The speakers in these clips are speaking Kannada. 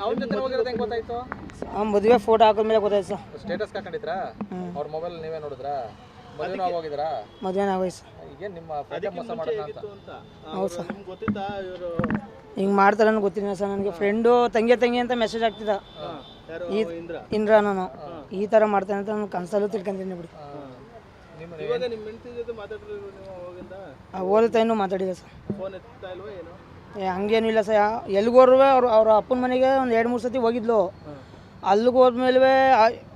ಅವ್ರ ಜೊತೆ ಹೋಗಿರೋದು ಹೆಂಗ್ ಗೊತ್ತಾಯ್ತು? ಮದುವೆ ಫೋಟೋ ಹಾಕಿದ್ಮೇಲೆ ಗೊತ್ತಾಯ್ತು ಸರ್. ಸ್ಟೇಟಸ್ ಹಾಕೊಂಡಿದ್ರಾ? ಅವ್ರ ಮೊಬೈಲ್ ನೀವೇ ನೋಡಿದ್ರಾ? ಮದುವೆ ಹೋಗಿದ್ರಾ? ಮದುವೆ ಆಗೋಯ್ತು ಸರ್. ಈಗ ನಿಮ್ಮ ಫ್ರೆಂಡ್ ಮೋಸ ಮಾಡೋಣ ಅಂತ. ಹೌದು ಸರ್. ಹಿಂಗೆ ಮಾಡ್ತಾರೆ ಅನ್ನೋ ಗೊತ್ತಿಲ್ಲ ಸರ್ ನನಗೆ. ಫ್ರೆಂಡು ತಂಗಿ ಅಂತ ಮೆಸೇಜ್ ಆಗ್ತಿದ್ದ, ಇಂದ್ರ ನಾನು ಈ ಥರ ಮಾಡ್ತೇನೆ ಅಂತ ನಾನು ಕನಸಲ್ಲೂ ತಿಳ್ಕೊಂತೀನಿ ಬಿಡಿ. ಓದುತ್ತಾ ಇನ್ನೂ ಮಾತಾಡಿದೆ ಸರ್. ಹಂಗೇನು ಇಲ್ಲ ಸರ್. ಎಲ್ಲಿಗೋರ್ವೆ ಅವ್ರ ಅಪ್ಪನ ಮನೆಗೆ ಒಂದು 2-3 ಸತಿ ಹೋಗಿದ್ಲು. ಅಲ್ಲಿಗೆ ಹೋದ್ಮೇಲೆ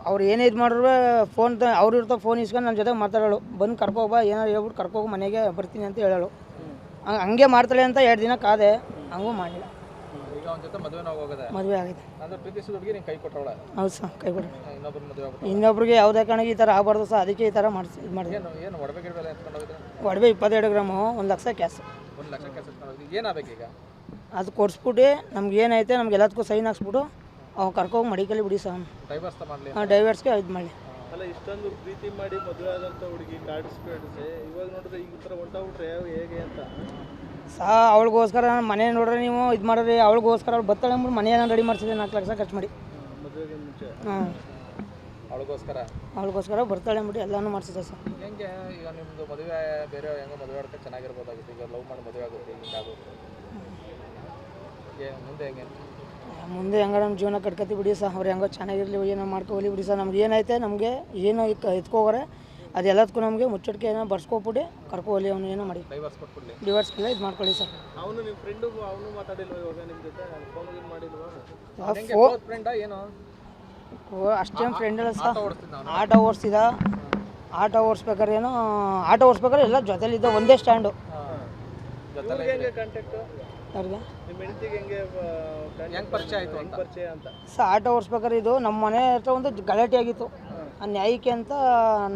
ಅವ್ರು ಏನೇ ಇದು ಮಾಡ್ರು ಫೋನ್ ಅವ್ರು ಇರ್ತಾವೆ ಫೋನ್ ಇಸ್ಕೊಂಡು ನನ್ನ ಜೊತೆ ಮಾತಾಡೋಳು. ಬಂದು ಕರ್ಕೋಬಾ ಏನಾರು ಹೇಳ್ಬಿಟ್ಟು ಕರ್ಕೋಗಿ ಮನೆಗೆ ಬರ್ತೀನಿ ಅಂತ ಹೇಳೋಳು. ಹಂಗೆ ಮಾಡ್ತಾಳೆ ಅಂತ 2 ದಿನ ಕಾದೆ, ಹಂಗೂ ಮಾಡಿಲ್ಲ. ಈಗ ಅವನ ಜೊತೆ ಮದುವೆ ಆಗಿದೆ. ಅಂದ್ರೆ ಪ್ರೀತಿಸಿದ ಹುಡುಗಿ ನೀನು ಕೈ ಕೊಟ್ಟವಳ? ಹೌದು ಸರ್, ಕೈ ಕೊಟ್ಟೆ. ಇನ್ನೊಬ್ಬರು ಮದುವೆ ಆಗ್ಬಿಟ್ಟು ಇನ್ನೊಬ್ರಿಗೆ ಯಾವುದೇ ಕಾರಣಕ್ಕೆ ಈ ಥರ ಆಗಬಾರ್ದು ಸರ್, ಅದಕ್ಕೆ ಈ ಥರ ಮಾಡಿದೆ. ಏನು ಒಡವೆ ಗಿಡವೆಲ್ಲ ಎತ್ಕೊಂಡು ಹೋಗಿದ್ರೆ? ಒಡವೆ 22 ಗ್ರಾಮು, 1 ಲಕ್ಷ ಕ್ಯಾಶ್. 1 ಲಕ್ಷ ಕೆಲಸ ಎತ್ಕೊಂಡು ಹೋಗಿ ಏನಾಗಬೇಕು ಈಗ? ಅದು ಕೊಡಿಸ್ಬಿಟ್ಟು ನಮ್ಗೆ ಏನೈತೆ ನಮ್ಗೆ ಎಲ್ಲದಕ್ಕೂ ಸೈನ್ ಹಾಕ್ಸ್ಬಿಟ್ಟು ಅವ್ನು ಕರ್ಕೋಗಿ ಮಡಿಕಲ್ಲಿ ಬಿಡಿ ಸರ್. ಡೈವರ್ಸ್ ಮಾಡಲಿ? ಡೈವರ್ಸ್ಗೆ ಇದು ಮಾಡಿ. ಅಲ್ಲ, ಇಷ್ಟೊಂದು ಪ್ರೀತಿ ಮಾಡಿ ಮದುವೆ ಆದಂಥ ಹುಡುಗಿ ಕಾಡಿಸ್ಬಿಡ್ಸಿ ಇವಾಗ ನೋಡಿದ್ರೆ ಈಗ ಥರ ಹೊಂಟೋಗ್ಬಿಟ್ರೆ ಹೇಗೆ ಅಂತ ಅವಳಿಗೋಸ್ಕರ ನಾನು ಮನೆ ನೋಡ್ರೆ ನೀವು ಇದು ಮಾಡಿರಿ, ಅವಳಿಗೋಸ್ಕರ ಅವ್ಳು ಬತ್ತಾಳೆ ಅಂದ್ಬಿಟ್ಟು ಮನೆಯನ್ನು ರೆಡಿ ಮಾಡಿಸಿದೆ 4 ಲಕ್ಷ ಖರ್ಚು ಮಾಡಿ. ಮದುವೆಗೆ ಮುಂಚೆ ಅವಳಿಗೋಸ್ಕರ ಬರ್ತಾಳೆ ಅಂದ್ಬಿಟ್ಟು ಎಲ್ಲನೂ ಮಾಡಿಸಿದೆ ಸರ್. ಹೆಂಗೆ ಈಗ ನಿಮ್ಮದು ಮದುವೆ ಬೇರೆ ಹೆಂಗೆ ಮದುವೆ ಆಡೋಕ್ಕೆ ಚೆನ್ನಾಗಿರ್ಬೋದಾಗಿತ್ತು, ಈಗ ಲವ್ ಮಾಡಿ ಮದುವೆ ಆಗುತ್ತೆ ಹಿಂಗಾಗುತ್ತೆ, ಮುಂದೆ ಹೆಂಗೆ? ಮುಂದೆ ಹೆಂಗ ನಮ್ಮ ಜೀವನ ಕಟ್ಕೊತೀವಿ ಬಿಡಿ ಸರ್. ಅವ್ರು ಹೆಂಗೋ ಚೆನ್ನಾಗಿರಲಿ, ಏನೋ ಮಾಡ್ಕೊಲಿ ಬಿಡಿ ಸರ್. ನಮ್ಗೆ ಏನೈತೆ ನಮಗೆ ಏನು ಎತ್ಕೋಗ್ರೆ ಅದೆಲ್ಲದಕ್ಕೂ ನಮಗೆ ಮುಚ್ಚಟಿಕೆ ಏನೋ ಬರ್ಸ್ಕೊಬಿಟ್ಟು ಕರ್ಕೋಲಿ, ಅವನು ಏನೋ ಮಾಡಿ ಡಿವೋರ್ಸ್ಗೆಲ್ಲ ಇದು ಮಾಡ್ಕೊಳ್ಳಿ ಸರ್. ಅವನು ನಿಮ್ಮ ಫ್ರೆಂಡು ಅವನು ಮಾತಾಡಿಲ್ವ ಇವಾಗ ನಿಮ್ಮ ಜೊತೆ? ಫೋನ್ ಮಾಡಿಲ್ವಾ? ಅಷ್ಟೇನು ಫ್ರೆಂಡ್ ಅಲ್ಲ ಸರ್. ಆಟ ಓಡಿಸ್ಬೇಕಾದ್ರೆ ಏನೋ ಓಡಿಸ್ಬೇಕಾದ್ರೆ ಎಲ್ಲ ಜೊತೆಲಿದ್ದ ಒಂದೇ ಸ್ಟ್ಯಾಂಡು. ನಿಮ್ಮ ಹೆಂಡತಿಗೆ ಹೆಂಗೆ ಪರಿಚಯ ಆಯಿತು ಅಂತ ಸರ್? ಆಟ ಓಡಿಸ್ಬೇಕಾದ್ರೆ ಇದು ನಮ್ಮ ಮನೆ ಹತ್ರ ಒಂದು ಗಲಾಟೆ ಆಗಿತ್ತು. ಆ ನ್ಯಾಯಕ್ಕೆ ಅಂತ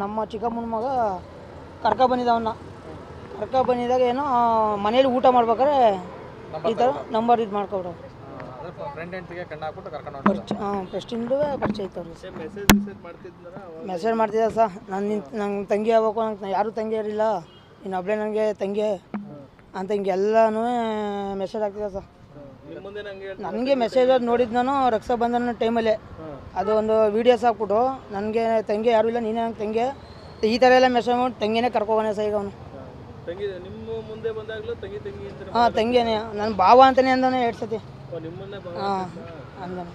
ನಮ್ಮ ಚಿಕ್ಕಮ್ಮನ ಮಗ ಬಂದಿದ್ದಾಗ ಏನೋ ಮನೇಲಿ ಊಟ ಮಾಡ್ಬೇಕಾದ್ರೆ ಈ ಥರ ನಂಬರ್ ಇದು ಮಾಡ್ಕೊಬಿಟ್ಟು ಫಸ್ಟಿಂದು ಪರಿಚಯ ಇತ್ತು ಅವ್ರಿಗೆ. ಮೆಸೇಜ್ ಮಾಡ್ತಿದ್ದ ಸರ್, ನಂಗೆ ತಂಗಿ ಆಗ್ಬೇಕು, ನಂಗೆ ಯಾರೂ ತಂಗಿ ಇರಲಿಲ್ಲ, ಇನ್ನೊಬ್ಬಳೇ ನನಗೆ ತಂಗಿ ಅಂತ ಹಿಂಗೆಲ್ಲನೂ ಮೆಸೇಜ್ ಆಗ್ತಿದೆ ಸರ್. ನನಗೆ ಮೆಸೇಜ್ ಅದು ನೋಡಿದ್ದು ನಾನು ರಕ್ಷಾಬಂಧನ ಟೈಮಲ್ಲೇ ಅದು ಒಂದು ವೀಡಿಯೋಸ್ ಹಾಕ್ಬಿಟ್ಟು ನನಗೆ ತಂಗಿ ಯಾರೂ ಇಲ್ಲ, ನೀನೇ ನಂಗೆ ತಂಗಿ ಈ ಥರ ಎಲ್ಲ ಮೆಸೇಜ್ ಮಾಡಿ ತಂಗಿನೇ ಕರ್ಕೋಗೋಣ ಸರ್. ಈಗ ಅವನು ಹಾಂ ತಂಗಿನೇ, ನನ್ನ ಭಾವ ಅಂತಲೇ ಅಂದಾನೆ 2 ಸತಿ. ಹಾಂ ಅಂದಾನೆ.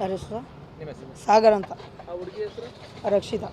ಯಾರ ಹೆಸರು? ಸಾಗರ್ ಅಂತ. ರಕ್ಷಿತಾ.